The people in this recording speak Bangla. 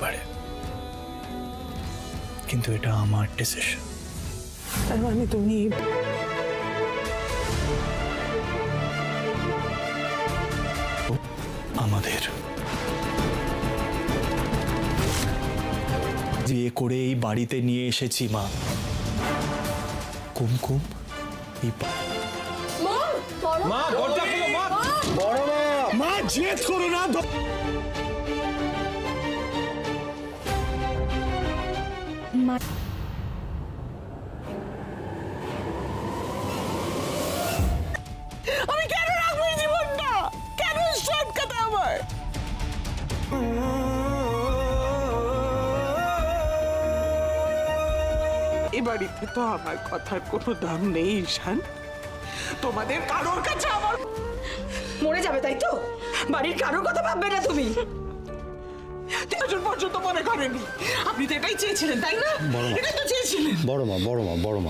পারে, কিন্তু এটা আমার ডিসিশন। তার মানে তুমি আমাদের বিয়ে করে এই বাড়িতে নিয়ে এসেছি মা। কুমকুম মা দরজা খুলো মা। বড় মা, মা জেদ করো না। আমি কেন রাখবো এই জীবনটা? কেন সব কথা আমার? এ বাড়িতে তো আমার কথার কোনো দাম নেই ঈশান। তোমাদের কারোর কাছে আমার মরে যাবে তাই তো? বাড়ির কারোর কথা ভাববে না তুমি? 3 জন পর্যন্ত মনে করেনি। আপনি তো এটাই চেয়েছিলেন তাই না? এটাই তো চেয়েছিলেন। বড় মা, বড় মা, বড় মা।